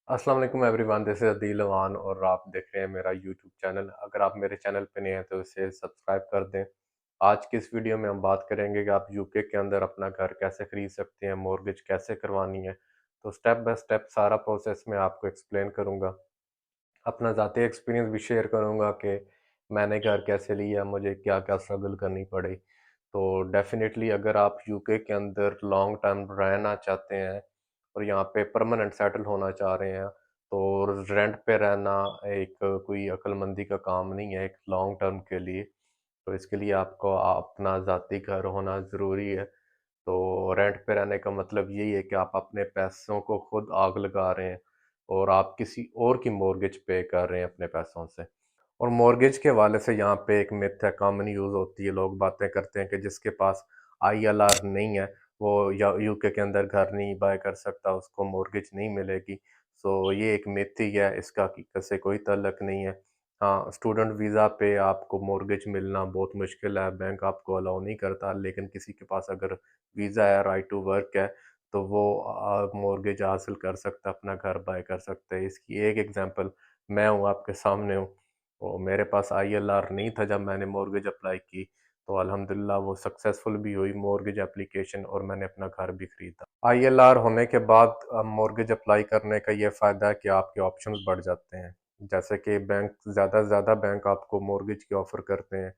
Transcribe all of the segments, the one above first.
अस्सलाम वालेकुम everyone, this is Adeel Awan और आप देख रहे हैं मेरा यूट्यूब चैनल। अगर आप मेरे चैनल पे नए हैं तो इसे सब्सक्राइब कर दें। आज की इस वीडियो में हम बात करेंगे कि आप यूके के अंदर अपना घर कैसे खरीद सकते हैं, मॉर्गेज कैसे करवानी है। तो स्टेप बाय स्टेप सारा प्रोसेस मैं आपको एक्सप्लेन करूँगा। अपना ज़ाती एक्सपीरियंस भी शेयर करूँगा कि मैंने घर कैसे लिया, मुझे क्या-क्या स्ट्रगल करनी पड़ी। तो डेफ़िनेटली अगर आप यूके के अंदर लॉन्ग टर्म रहना चाहते हैं और यहाँ पे परमानेंट सेटल होना चाह रहे हैं, तो रेंट पे रहना एक कोई अक्लमंदी का काम नहीं है एक लॉन्ग टर्म के लिए। तो इसके लिए आपको अपना ज़ाती घर होना ज़रूरी है। तो रेंट पे रहने का मतलब यही है कि आप अपने पैसों को खुद आग लगा रहे हैं और आप किसी और की मॉर्गेज पे कर रहे हैं अपने पैसों से। और मॉर्गेज के हवाले से यहाँ पे एक मिथ है, कॉमन यूज़ होती है, लोग बातें करते हैं कि जिसके पास आईएलआर नहीं है वो या यूके के अंदर घर नहीं बाय कर सकता, उसको मॉर्गेज नहीं मिलेगी। सो ये एक मिथ ही है, इसका हकीकत से कोई ताल्लुक नहीं है। हाँ, स्टूडेंट वीज़ा पे आपको मॉर्गेज मिलना बहुत मुश्किल है, बैंक आपको अलाउ नहीं करता, लेकिन किसी के पास अगर वीज़ा है, राइट टू वर्क है, तो वो मॉर्गेज हासिल कर सकता है, अपना घर बाय कर सकता है। इसकी एक एग्ज़ाम्पल मैं हूँ, आपके सामने हूँ। तो मेरे पास आईएलआर नहीं था जब मैंने मॉर्गेज अप्लाई की, तो अल्हम्दुलिल्लाह वो सक्सेसफुल भी हुई मॉर्गेज एप्लीकेशन और मैंने अपना घर भी खरीदा। आईएलआर होने के बाद मॉर्गेज अप्लाई करने का ये फ़ायदा है कि आपके ऑप्शंस बढ़ जाते हैं। जैसे कि बैंक ज़्यादा से ज़्यादा बैंक आपको मॉर्गेज की ऑफ़र करते हैं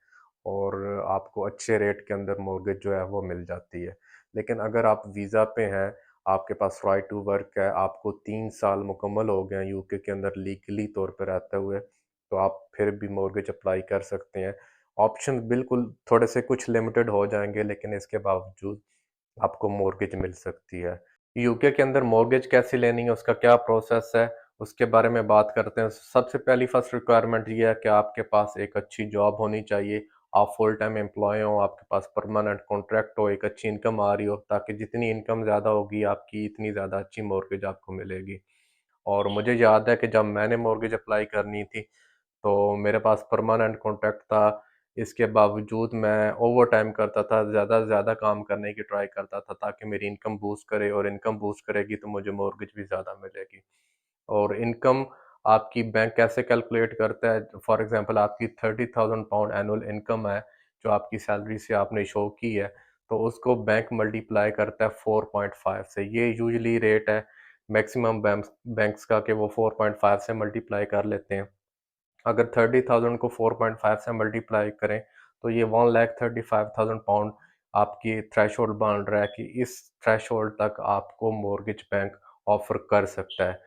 और आपको अच्छे रेट के अंदर मॉर्गेज जो है वो मिल जाती है। लेकिन अगर आप वीज़ा पे हैं, आपके पास राइट टू वर्क है, आपको 3 साल मुकम्मल हो गए हैं यूके के अंदर लीगली तौर पे रहते हुए, तो आप फिर भी मॉर्गेज अप्लाई कर सकते हैं। ऑप्शन बिल्कुल थोड़े से कुछ लिमिटेड हो जाएँगे, लेकिन इसके बावजूद आपको मॉर्गेज मिल सकती है। यूके के अंदर मॉर्गेज कैसे लेनी है, उसका क्या प्रोसेस है, उसके बारे में बात करते हैं। सबसे पहली फर्स्ट रिक्वायरमेंट ये है कि आपके पास एक अच्छी जॉब होनी चाहिए, आप फुल टाइम एम्प्लॉय हों, आपके पास परमानेंट कॉन्ट्रैक्ट हो, एक अच्छी इनकम आ रही हो, ताकि जितनी इनकम ज़्यादा होगी आपकी, इतनी ज़्यादा अच्छी मॉर्गेज आपको मिलेगी। और मुझे याद है कि जब मैंने मॉर्गेज अप्लाई करनी थी, तो मेरे पास परमानेंट कॉन्ट्रैक्ट था, इसके बावजूद मैं ओवरटाइम करता था, ज़्यादा से ज़्यादा काम करने की ट्राई करता था ताकि मेरी इनकम बूस्ट करे और इनकम बूस्ट करेगी तो मुझे मॉर्गेज भी ज़्यादा मिलेगी। और इनकम आपकी बैंक कैसे कैलकुलेट करता है, फॉर एग्ज़ाम्पल आपकी 30,000 पाउंड एनुअल इनकम है, जो आपकी सैलरी से आपने शो की है, तो उसको बैंक मल्टीप्लाई करता है 4.5 से। ये यूजुअली रेट है मैक्सिमम बैंक्स का कि वो 4.5 से मल्टीप्लाई कर लेते हैं। अगर 30,000 को 4.5 से मल्टीप्लाई करें तो ये 1,35,000 पाउंड आपकी थ्रेशोल्ड बन रहा है कि इस थ्रेशोल्ड तक आपको मॉर्गेज बैंक ऑफर कर सकता है।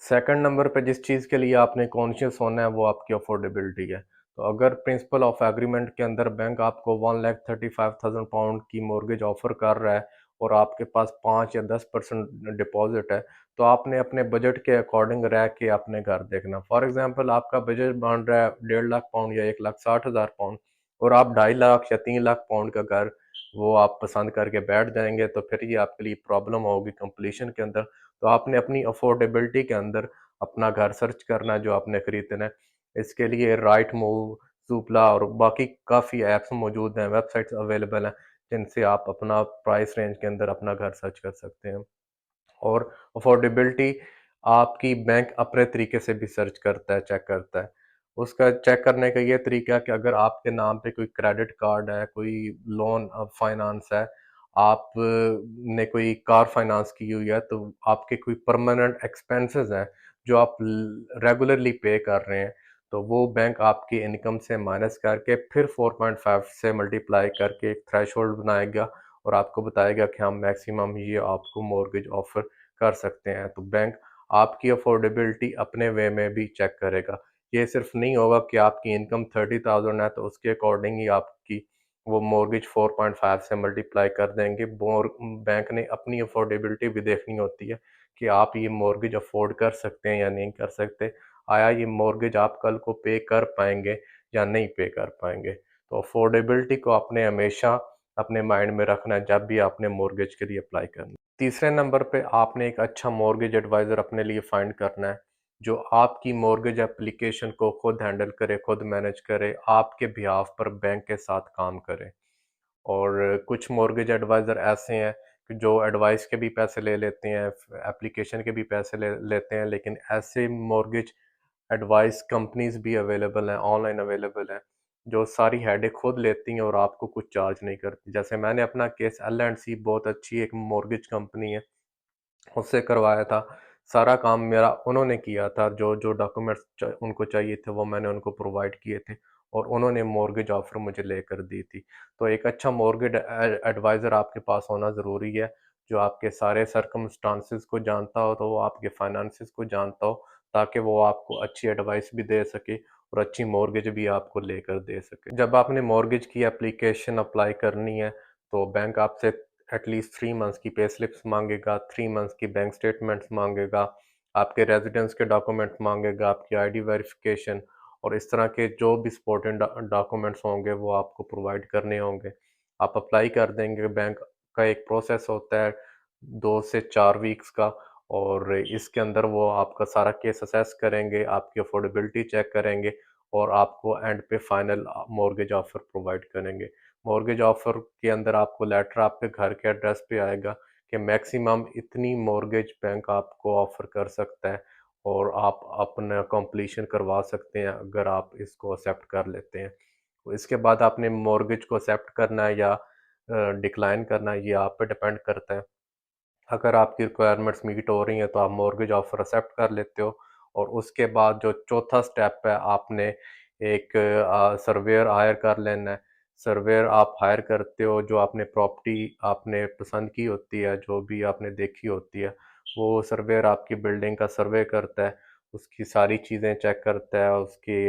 सेकंड नंबर पे जिस चीज़ के लिए आपने कॉन्शियस होना है वो आपकी अफोर्डेबिलिटी है। तो अगर प्रिंसिपल ऑफ एग्रीमेंट के अंदर बैंक आपको 1,35,000 पाउंड की मॉर्गेज ऑफ़र कर रहा है और आपके पास 5 या 10% डिपॉज़िट है, तो आपने अपने बजट के अकॉर्डिंग रह के अपने घर देखना। फॉर एग्ज़ाम्पल आपका बजट बन रहा है 1.5 लाख पाउंड या 1,60,000 पाउंड और आप 2.5 लाख या 3 लाख पाउंड का घर वो आप पसंद करके बैठ जाएँगे, तो फिर ये आपके लिए प्रॉब्लम होगी कंप्लीशन के अंदर। तो आपने अपनी अफोर्डेबिलिटी के अंदर अपना घर सर्च करना है जो आपने खरीदना है। इसके लिए राइट मूव, ज़ूपला और बाकी काफ़ी ऐप्स मौजूद हैं, वेबसाइट्स अवेलेबल हैं, जिनसे आप अपना प्राइस रेंज के अंदर अपना घर सर्च कर सकते हैं। और अफोर्डेबिलिटी आपकी बैंक अपने तरीके से भी सर्च करता है, चेक करता है। उसका चेक करने का ये तरीका है कि अगर आपके नाम पे कोई क्रेडिट कार्ड है, कोई लोन फाइनेंस है, आप ने कोई कार फाइनेंस की हुई है, तो आपके कोई परमानेंट एक्सपेंसेस हैं, जो आप रेगुलरली पे कर रहे हैं, तो वो बैंक आपकी इनकम से माइनस करके फिर 4.5 से मल्टीप्लाई करके एक थ्रेशोल्ड बनाएगा और आपको बताएगा कि हम मैक्सिमम ये आपको मॉर्गेज ऑफर कर सकते हैं। तो बैंक आपकी अफोर्डेबिलिटी अपने वे में भी चेक करेगा। ये सिर्फ नहीं होगा कि आपकी इनकम 30,000 है तो उसके अकॉर्डिंग ही आपकी वो मॉर्गेज 4.5 से मल्टीप्लाई कर देंगे। बैंक ने अपनी अफोर्डेबिलिटी भी देखनी होती है कि आप ये मॉर्गेज अफोर्ड कर सकते हैं या नहीं कर सकते। आया ये मॉर्गेज आप कल को पे कर पाएँगे या नहीं पे कर पाएँगे। तो अफोर्डेबिलिटी को आपने हमेशा अपने माइंड में रखना है जब भी आपने मॉर्गेज के लिए अप्लाई करना है। तीसरे नंबर पे आपने एक अच्छा मॉर्गेज एडवाइज़र अपने लिए फाइंड करना है, जो आपकी मॉर्गेज एप्लीकेशन को खुद हैंडल करे, खुद मैनेज करे, आपके बिहाफ़ पर बैंक के साथ काम करे। और कुछ मॉर्गेज एडवाइज़र ऐसे हैं कि जो एडवाइस के भी पैसे ले लेते हैं, एप्लीकेशन के भी पैसे ले लेते हैं, लेकिन ऐसे मॉर्गेज एडवाइस कंपनीज भी अवेलेबल हैं, ऑनलाइन अवेलेबल हैं, जो सारी हेडेक खुद लेती हैं और आपको कुछ चार्ज नहीं करती। जैसे मैंने अपना केस L&C, बहुत अच्छी एक मॉर्गेज कंपनी है, उससे करवाया था। सारा काम मेरा उन्होंने किया था, जो जो डॉक्यूमेंट्स उनको चाहिए थे वो मैंने उनको प्रोवाइड किए थे, और उन्होंने मॉर्गेज ऑफर मुझे लेकर दी थी। तो एक अच्छा मॉर्गेज एडवाइज़र आपके पास होना ज़रूरी है, जो आपके सारे सर्कमस्टांसेस को जानता हो, तो वो आपके फाइनेंसेस को जानता हो, ताकि वो आपको अच्छी एडवाइस भी दे सके और अच्छी मॉर्गेज भी आपको लेकर दे सके। जब आपने मॉर्गेज की एप्लीकेशन अप्लाई करनी है, तो बैंक आपसे एटलीस्ट 3 मंथ्स की पे स्लिप्स मांगेगा, 3 मंथ्स की बैंक स्टेटमेंट्स मांगेगा, आपके रेजिडेंस के डॉक्यूमेंट्स मांगेगा, आपकी आईडी वेरिफिकेशन और इस तरह के जो भी सपोर्टिंग डॉक्यूमेंट्स होंगे वो आपको प्रोवाइड करने होंगे। आप अप्लाई कर देंगे, बैंक का एक प्रोसेस होता है 2 से 4 वीक्स का, और इसके अंदर वो आपका सारा केस असेस करेंगे, आपकी अफोर्डेबिलिटी चेक करेंगे और आपको एंड पे फाइनल मॉर्गेज ऑफर प्रोवाइड करेंगे। मॉर्गेज ऑफर के अंदर आपको लेटर आपके घर के एड्रेस पे आएगा कि मैक्सिमम इतनी मॉर्गेज बैंक आपको ऑफर कर सकता है, और आप अपना कंप्लीशन करवा सकते हैं अगर आप इसको एक्सेप्ट कर लेते हैं। तो इसके बाद आपने मॉर्गेज को एक्सेप्ट करना है या डिक्लाइन करना है, ये आप पे डिपेंड करता है। अगर आपकी रिक्वायरमेंट्स मीट हो रही हैं तो आप मॉर्गेज ऑफर एक्सेप्ट कर लेते हो, और उसके बाद जो चौथा स्टेप है, आपने एक सर्वेयर हायर कर लेना है। सर्वेयर आप हायर करते हो, जो आपने प्रॉपर्टी आपने पसंद की होती है, जो भी आपने देखी होती है, वो सर्वेयर आपकी बिल्डिंग का सर्वे करता है, उसकी सारी चीज़ें चेक करता है, उसकी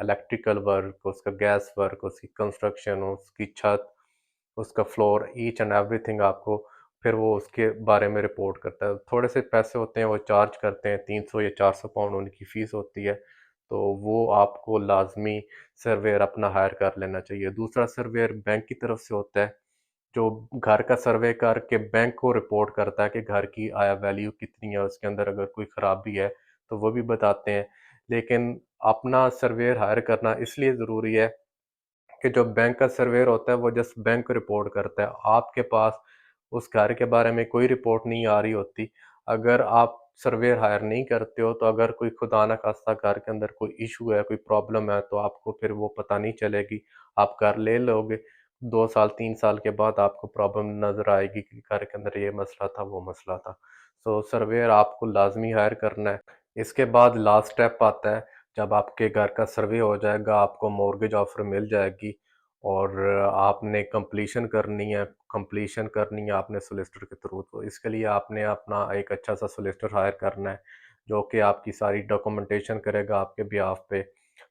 इलेक्ट्रिकल वर्क, उसका गैस वर्क, उसकी कंस्ट्रक्शन, उसकी छत, उसका फ्लोर, ईच एंड एवरीथिंग आपको फिर वो उसके बारे में रिपोर्ट करता है। थोड़े से पैसे होते हैं वो चार्ज करते हैं, 300 या 400 पाउंड उनकी फ़ीस होती है, तो वो आपको लाज़मी सर्वेयर अपना हायर कर लेना चाहिए। दूसरा सर्वेयर बैंक की तरफ से होता है, जो घर का सर्वे करके बैंक को रिपोर्ट करता है कि घर की आया वैल्यू कितनी है, उसके अंदर अगर कोई ख़राबी है तो वो भी बताते हैं। लेकिन अपना सर्वेयर हायर करना इसलिए ज़रूरी है कि जो बैंक का सर्वेयर होता है वो जस्ट बैंक को रिपोर्ट करता है, आपके पास उस घर के बारे में कोई रिपोर्ट नहीं आ रही होती। अगर आप सर्वेयर हायर नहीं करते हो, तो अगर कोई खुदा ना खास्ता घर के अंदर कोई इशू है, कोई प्रॉब्लम है, तो आपको फिर वो पता नहीं चलेगी। आप घर ले लोगे, 2 साल 3 साल के बाद आपको प्रॉब्लम नज़र आएगी कि घर के अंदर ये मसला था, वो मसला था। सो सर्वेयर आपको लाज़मी हायर करना है। इसके बाद लास्ट स्टेप आता है, जब आपके घर का सर्वे हो जाएगा, आपको मॉर्गेज ऑफ़र मिल जाएगी और आपने कंप्लीशन करनी है आपने सोलिसिटर के थ्रू। तो इसके लिए आपने अपना एक अच्छा सा सोलिसिटर हायर करना है, जो कि आपकी सारी डॉक्यूमेंटेशन करेगा आपके बिहाफ़ पे,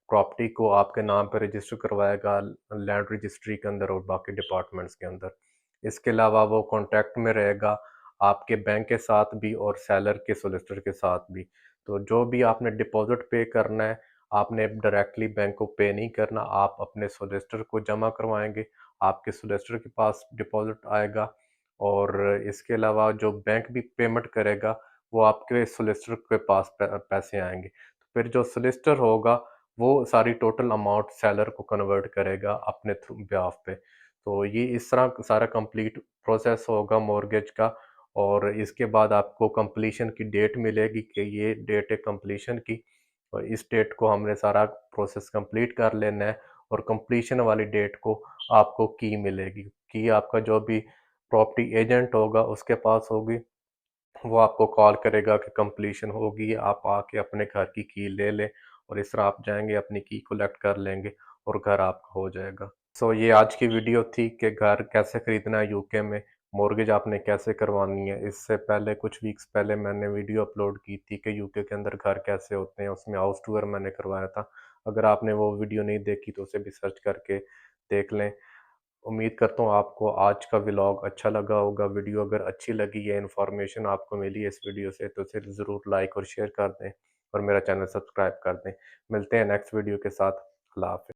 प्रॉपर्टी को आपके नाम पे रजिस्टर करवाएगा लैंड रजिस्ट्री के अंदर और बाकी डिपार्टमेंट्स के अंदर। इसके अलावा वो कॉन्टैक्ट में रहेगा आपके बैंक के साथ भी और सेलर के सोलिसिटर के साथ भी। तो जो भी आपने डिपॉज़िट पे करना है, आपने डायरेक्टली बैंक को पे नहीं करना, आप अपने सोलिसिटर को जमा करवाएँगे, आपके सोलिसिटर के पास डिपॉज़िट आएगा, और इसके अलावा जो बैंक भी पेमेंट करेगा, वो आपके सोलिसिटर के पास पैसे आएँगे। तो फिर जो सोलिसिटर होगा, वो सारी टोटल अमाउंट सेलर को कन्वर्ट करेगा अपने थ्रू बिहाफ़ पे। तो ये इस तरह सारा कंप्लीट प्रोसेस होगा मॉर्गेज का, और इसके बाद आपको कंप्लीशन की डेट मिलेगी कि ये डेट है कंप्लीशन की, और इस डेट को हमने सारा प्रोसेस कंप्लीट कर लेना है, और कंप्लीशन वाली डेट को आपको की मिलेगी। की आपका जो भी प्रॉपर्टी एजेंट होगा उसके पास होगी, वो आपको कॉल करेगा कि कंप्लीशन होगी, आप आके अपने घर की ले लें, और इस तरह आप जाएँगे अपनी की कलेक्ट कर लेंगे और घर आपका हो जाएगा। सो ये आज की वीडियो थी कि घर कैसे खरीदना है यूके में, मॉर्गेज आपने कैसे करवानी है। इससे पहले कुछ वीक्स पहले मैंने वीडियो अपलोड की थी कि यूके के अंदर घर कैसे होते हैं, उसमें हाउस टूर मैंने करवाया था। अगर आपने वो वीडियो नहीं देखी तो उसे भी सर्च करके देख लें। उम्मीद करता हूँ आपको आज का व्लॉग अच्छा लगा होगा। वीडियो अगर अच्छी लगी है, इन्फॉर्मेशन आपको मिली है इस वीडियो से, तो इसे ज़रूर लाइक और शेयर कर दें और मेरा चैनल सब्सक्राइब कर दें। मिलते हैं नेक्स्ट वीडियो के साथ। अल्लाह हाफ़िज़।